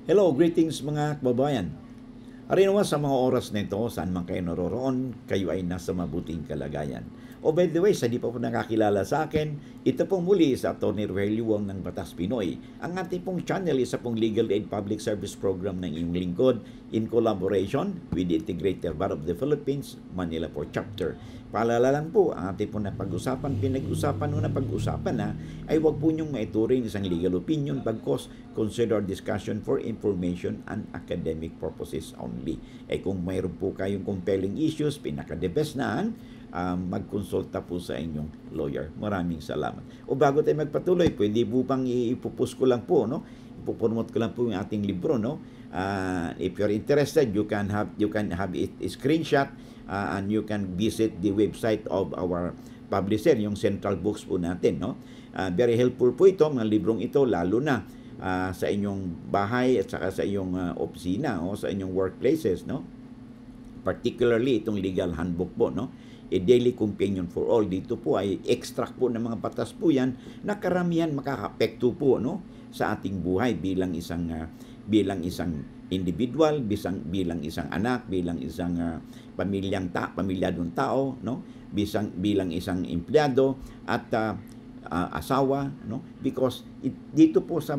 Hello, greetings mga kababayan. Ari naman sa mga oras na ito, saan man kayo naroroon, kayo ay nasa mabuting kalagayan. O by the way, sa di pa po nakakilala sa akin, ito pong muli sa Atty. Rogelio Wong ng Batas Pinoy. Ang ating pong channel isa pong Legal Aid Public Service Program ng iyong lingkod in collaboration with the Integrated Bar of the Philippines, Manila po Chapter. Paalala lang po, ang ating pong pinag-usapan o napag-usapan na ay huwag po niyong maituring isang legal opinion bagkos consider discussion for information and academic purposes only. Kung mayroon po kayong compelling issues, pinaka-the best na magkonsulta po sa inyong lawyer. Maraming salamat. O bago tayo magpatuloy, pwede po pang ipupus ko lang po, no? Ipopromote ko lang po yung ating libro, no? If you're interested, you can have it a screenshot and you can visit the website of our publisher, yung Central Books po natin, no? Very helpful po ito, mga librong ito, lalo na sa inyong bahay at saka sa inyong opisina o sa inyong workplaces, no? Particularly itong legal handbook po, no? A daily companion for all. Dito po ay extract po ng mga batas po yan na karamihan makaka-apekto po, no, sa ating buhay bilang isang individual, bilang isang anak, bilang isang pamilyadong tao, no, bilang isang empleyado at asawa, no, because dito po sa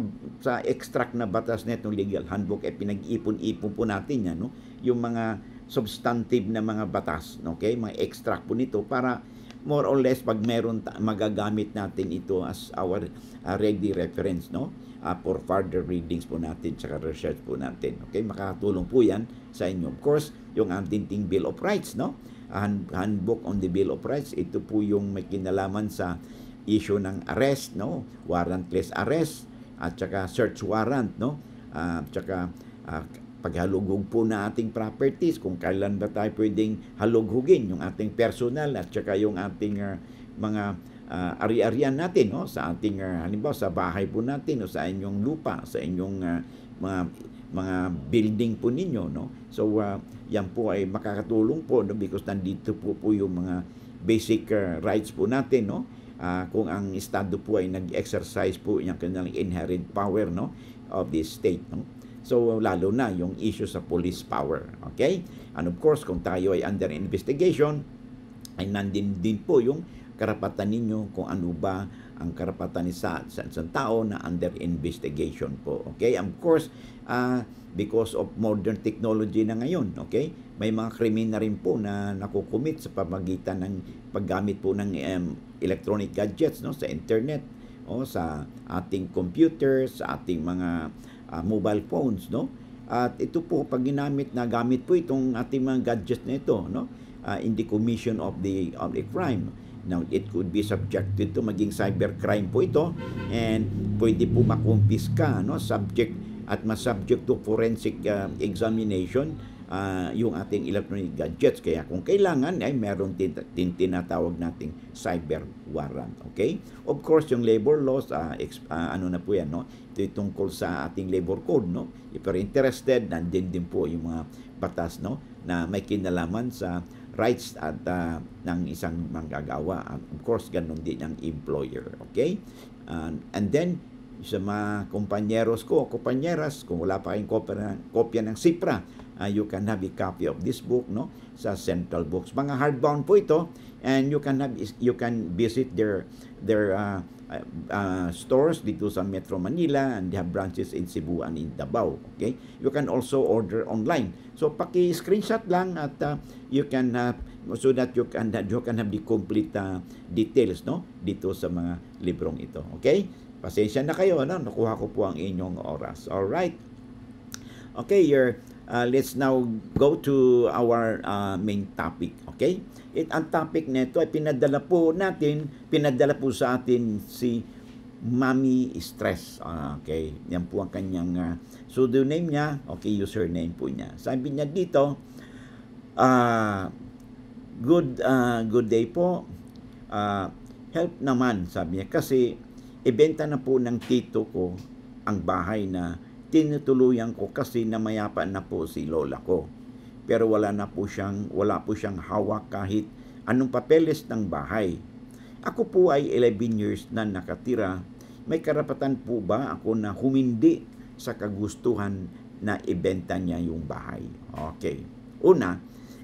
extract na batas nitong legal handbook ay pinag-ipon-ipon po natin yan, no, yung mga substantive na mga batas, okay, mga extract po nito para more or less pag meron magagamit natin ito as our ready reference, no, for further readings po natin saka research po natin. Okay, makakatulong po yan sa inyo. Of course, yung ating Bill of Rights, no, handbook on the Bill of Rights, ito po yung may kinalaman sa issue ng arrest, no, warrantless arrest at saka search warrant, no, at saka paghalughog po na ating properties, kung kailan ba tayo pwedeng halughugin yung ating personal at saka yung ating mga ari-arian natin, no, sa ating halimbawa sa bahay po natin o sa inyong lupa, sa inyong mga building po ninyo, no. So yan po ay makakatulong po, no, because nandito po yung mga basic rights po natin, no. Kung ang estado po ay nag-exercise po yung kanilang inherent power, no, of the state, no. So, lalo na yung issue sa police power. Okay? And of course, kung tayo ay under investigation, ay nandin din po yung karapatan ninyo kung ano ba ang karapatan ni sa tao na under investigation po. Okay? And of course, because of modern technology na ngayon, okay? May mga krimen na rin po na nakukumit sa pamagitan ng paggamit po ng electronic gadgets, no, sa internet, o sa ating computers, sa ating mga mobile phones, no? At ito po pag gamit po itong ating mga gadgets na ito, no, in the commission of the crime. Now, it could be subjected to maging cybercrime po ito, and pwede po makumpiska, no, subject to forensic examination yung ating electronic gadgets. Kaya kung kailangan ay meron tinatawag nating cyber warrant. Okay? Of course, yung labor laws, ano na po yan, no? Ito tungkol sa ating labor code, no? If you're interested, nandun din po yung mga batas, no, na may kinalaman sa rights at ng isang manggagawa. Of course, ganun din ang employer. Okay? And then, sa mga kompanyeros ko o kompanyeras, kung wala pa kayong kopya ng SIPRA, you can have a copy of this book, no, sa Central Books. Mga hardbound po ito, and you can visit their stores dito sa Metro Manila, and they have branches in Cebu and in Davao. Okay? You can also order online. So paki-screenshot lang at you can so that you can have the complete details, no, dito sa mga librong ito. Okay? Pasensya na kayo, no? Nakuha ko po ang inyong oras. All right. Okay, let's now go to our main topic. Okay? Ang topic nito ay pinadala po sa atin si Mami Stress. Okay, yan po ang kanyang pseudonym niya. Okay, username po niya. Sabi niya dito, good day po. Help naman, sabi niya, kasi ibenta na po ng tito ko ang bahay na tinutuluyan ko kasi namayapa na po si lola ko. Pero wala po siyang hawak kahit anong papeles ng bahay. Ako po ay 11 years na nakatira. May karapatan po ba ako na humindi sa kagustuhan na ibenta niya yung bahay. Okay. Una,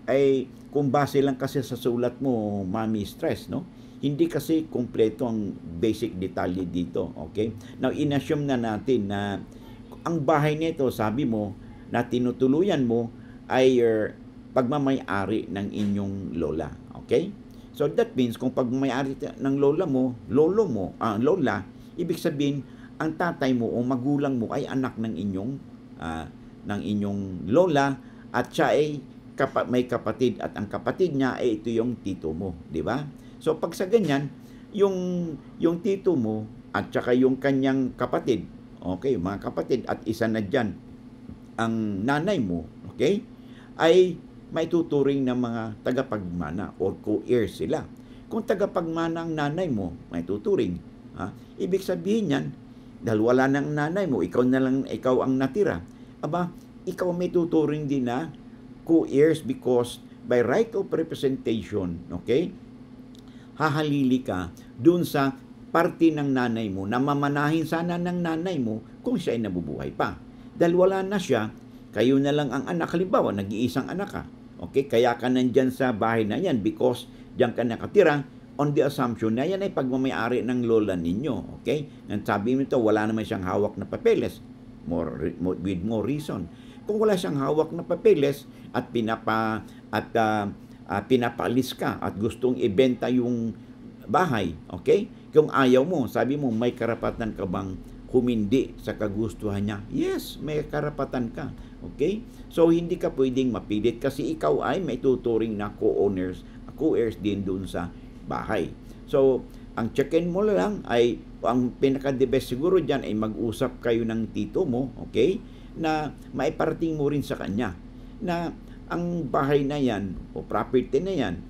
ay kung base lang kasi sa sulat mo, Mami Stress, no? Hindi kasi kumpleto ang basic detalye dito, okay? Now, inassume na natin na ang bahay nito, sabi mo, na tinutuluyan mo ay pagmamay-ari ng inyong lola, okay? So that means kung pagmamay-ari ng lola mo, lola, ibig sabihin ang tatay mo o magulang mo ay anak ng inyong lola at siya ay may kapatid at ang kapatid niya ay ito yung tito mo, di ba? So pag sa ganyan, yung tito mo at saka yung kanyang kapatid, okay, mga kapatid at isa na diyan ang nanay mo, okay, ay may tuturing ng mga tagapagmana or co-heirs sila. Kung tagapagmana ang nanay mo, may tuturing. Ibig sabihin yan, dahil wala nang nanay mo, ikaw ang natira. Aba, ikaw may tuturing din na co-heirs because by right of representation, okay, hahalili ka dun sa parte ng nanay mo na mamanahin sana ng nanay mo kung siya ay nabubuhay pa. Dahil wala na siya, kayo na lang ang anak. Halimbawa, nag-iisang anak ka. Okay, kaya ka nandyan sa bahay na yan because diyan ka nakatira on the assumption na yan ay pagmamayari ng lola ninyo. Okay? Ang sabi mo ito, wala naman siyang hawak na papeles. With more reason. Kung wala siyang hawak na papeles at pinapaalis ka at gustong ibenta yung bahay, okay? Kung ayaw mo, sabi mo, may karapatan ka bang humindi sa kagustuhan niya? Yes, may karapatan ka. Okay? So, hindi ka pwedeng mapilit kasi ikaw ay may tuturing na co-heirs din dun sa bahay. So, ang check-in mo lang ay, ang pinaka-the best siguro dyan ay mag-usap kayo ng tito mo, okay? Na maiparating mo rin sa kanya na ang bahay na yan o property na yan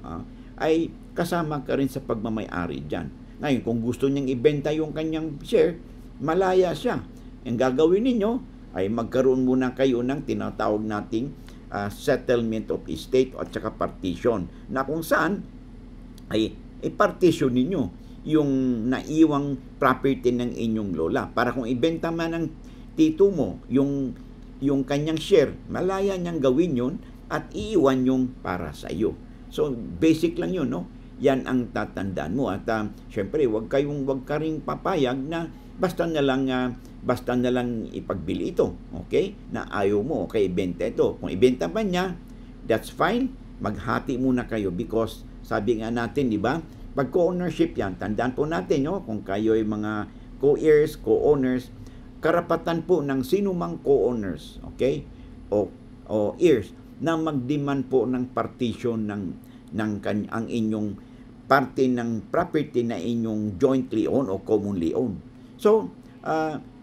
ay kasama ka rin sa pagmamay-ari dyan. Ngayon, kung gusto niyang ibenta yung kanyang share, malaya siya. Ang gagawin ninyo ay magkaroon muna kayo ng tinatawag nating settlement of estate at saka partition na kung saan ay i-partition ninyo yung naiwang property ng inyong lola. Para kung ibenta man ng tito mo yung kanyang share, malaya niyang gawin yun at iiwan yung para sa iyo. So, basic lang yun, no? Yan ang tatandaan mo. At syempre, wag ka ring papayag na basta na lang ipagbili ito. Okay? Na ayaw mo, okay, ibenta ito. Kung ibenta ba niya, that's fine. Maghati muna kayo because sabi nga natin, di ba? Pag co-ownership yan, tandaan po natin, no? Kung kayo ay mga co-heirs, co-owners, karapatan po ng sinumang co-owners, okay? O heirs na mag-demand po ng partition ang inyong parte ng property na inyong jointly own o commonly own. So,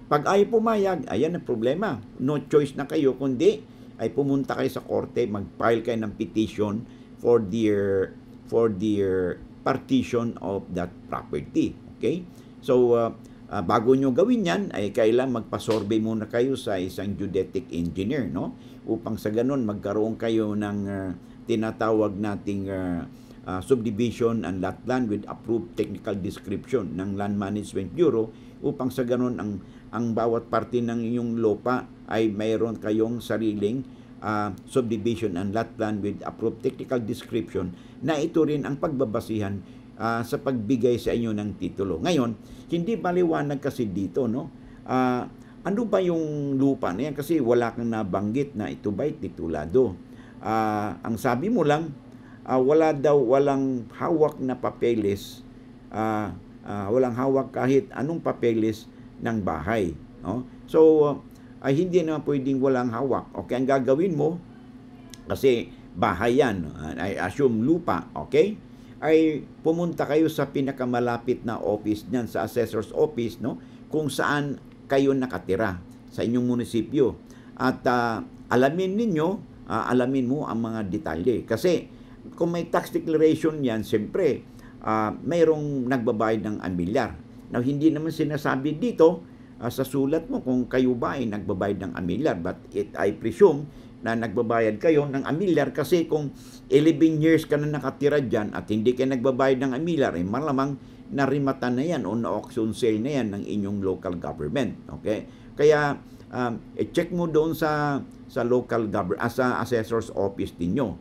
pag ayaw pumayag, ayan ang problema. No choice na kayo, kundi ay pumunta kayo sa korte, mag-file kayo ng petition for their partition of that property. Okay? So, bago nyo gawin yan, ay kailangan magpa-survey muna kayo sa isang geodetic engineer, no? Upang sa ganun, magkaroon kayo ng tinatawag nating subdivision and lot plan with approved technical description ng Land Management Bureau upang sa ganun ang bawat parte ng inyong lupa ay mayroon kayong sariling subdivision and lot plan with approved technical description na ito rin ang pagbabasihan sa pagbigay sa inyo ng titulo. Ngayon, hindi maliwanag kasi dito, no? Ano ba yung lupa na yan? Kasi wala kang nabanggit na ito ba'y titulado. Ang sabi mo lang, walang hawak na papeles, walang hawak kahit anong papeles ng bahay. No? So, hindi naman pwedeng walang hawak. Okay, ang gagawin mo, kasi bahay yan, I assume lupa, okay? Ay pumunta kayo sa pinakamalapit na office niyan, sa assessor's office, no? Kung saan kayo nakatira sa inyong munisipyo. At alamin mo ang mga detalye. Kasi kung may tax declaration yan, siyempre, mayroong nagbabayad ng amilyar. Now, hindi naman sinasabi dito sa sulat mo kung kayo ba ay nagbabayad ng amilyar. But I presume na nagbabayad kayo ng amilyar kasi kung 11 years ka na nakatira dyan at hindi kayo nagbabayad ng amilyar, eh malamang narimatan na yan o na-auction sale na yan ng inyong local government. Okay? Kaya check mo doon sa local government, sa assessor's office ninyo.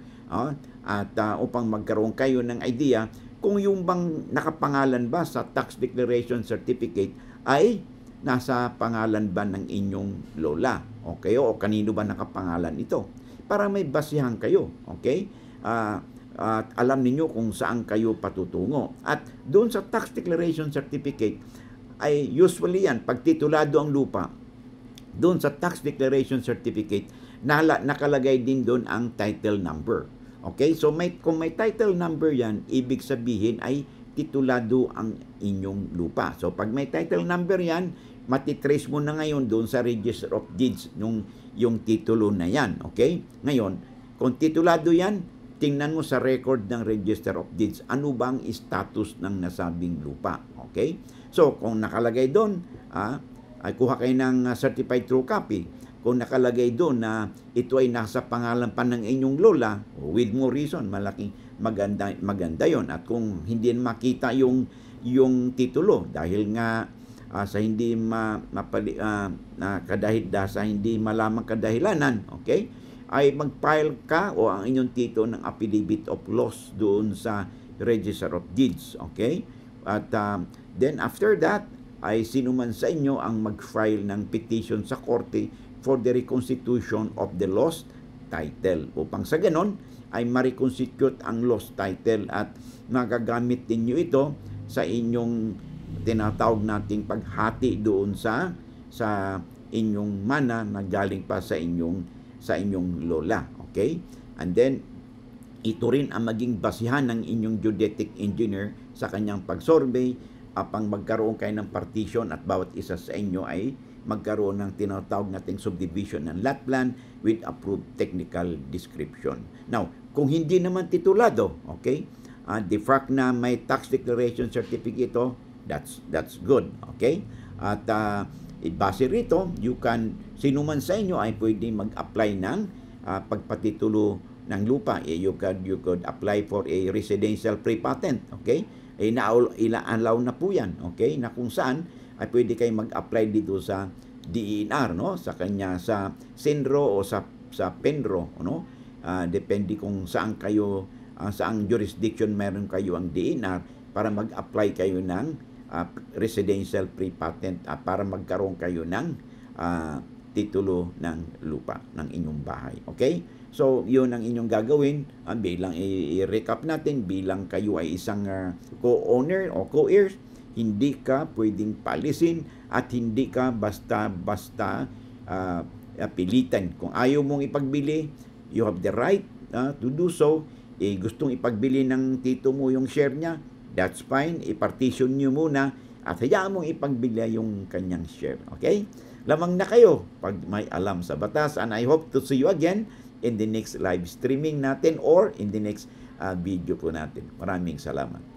At upang magkaroon kayo ng idea kung yung bang nakapangalan ba sa tax declaration certificate ay nasa pangalan ba ng inyong lola, okay, o kanino ba nakapangalan ito, para may basihan kayo, okay? At alam niyo kung saan kayo patutungo. At doon sa tax declaration certificate ay usually yan, pag titulado ang lupa, doon sa tax declaration certificate nakalagay din doon ang title number. Okay? So kung may title number yan, ibig sabihin ay titulado ang inyong lupa. So pag may title number yan, matitrace mo na ngayon doon sa Register of Deeds yung titulo na yan. Okay? Ngayon, kung titulado yan, tingnan mo sa record ng Register of Deeds, ano bang status ng nasabing lupa. Okay? So, kung nakalagay doon, ay kuha kayo ng certified true copy. Kung nakalagay doon na ito ay nasa pangalan pa ng inyong lola, with more reason, malaking maganda yon. At kung hindi makita yung titulo, dahil nga sa hindi sa hindi malamang kadahilanan, okay, ay mag-file ka o ang inyong tito ng affidavit of loss doon sa Register of Deeds, okay? At then after that, ay sinuman sa inyo ang mag-file ng petition sa korte for the reconstitution of the lost title. Upang sa ganon, ay ma-reconstitute ang lost title at magagamit ninyo ito sa inyong tinatawag nating paghati doon sa inyong mana na galing pa sa inyong lola. Okay? And then, ito rin ang maging basihan ng inyong geodetic engineer sa kanyang pag-survey upang magkaroon kayo ng partition at bawat isa sa inyo ay magkaroon ng tinatawag nating subdivision ng lot plan with approved technical description. Now, kung hindi naman titulado, okay, the fact na may tax declaration certificate ito, that's good, okay? At base rito, sinuman sa inyo ay pwede mag-apply ng pagpatitulo ng lupa. You could apply for a residential pre-patent, okay? Ila-allow na po yan, okay? Na kung saan ay pwede kayo mag-apply dito sa DENR, no? Sa Senro o sa Penro, no? Depende kung saan kayo, saang jurisdiction meron kayo ang DENR para mag-apply kayo ng residential pre-patent para magkaroon kayo ng titulo ng lupa ng inyong bahay. Okay? So, yun ang inyong gagawin. Bilang i-recap natin, bilang kayo ay isang co-owner o co-heirs, hindi ka pwedeng palisin at hindi ka basta-basta pilitan. Kung ayaw mong ipagbili, you have the right to do so. Gustong ipagbili ng tito mo yung share niya, that's fine. I-partition nyo muna at hayaan mong ipagbili yung kanyang share. Okay? Lamang na kayo pag may alam sa batas. And I hope to see you again in the next live streaming natin or in the next video po natin. Maraming salamat.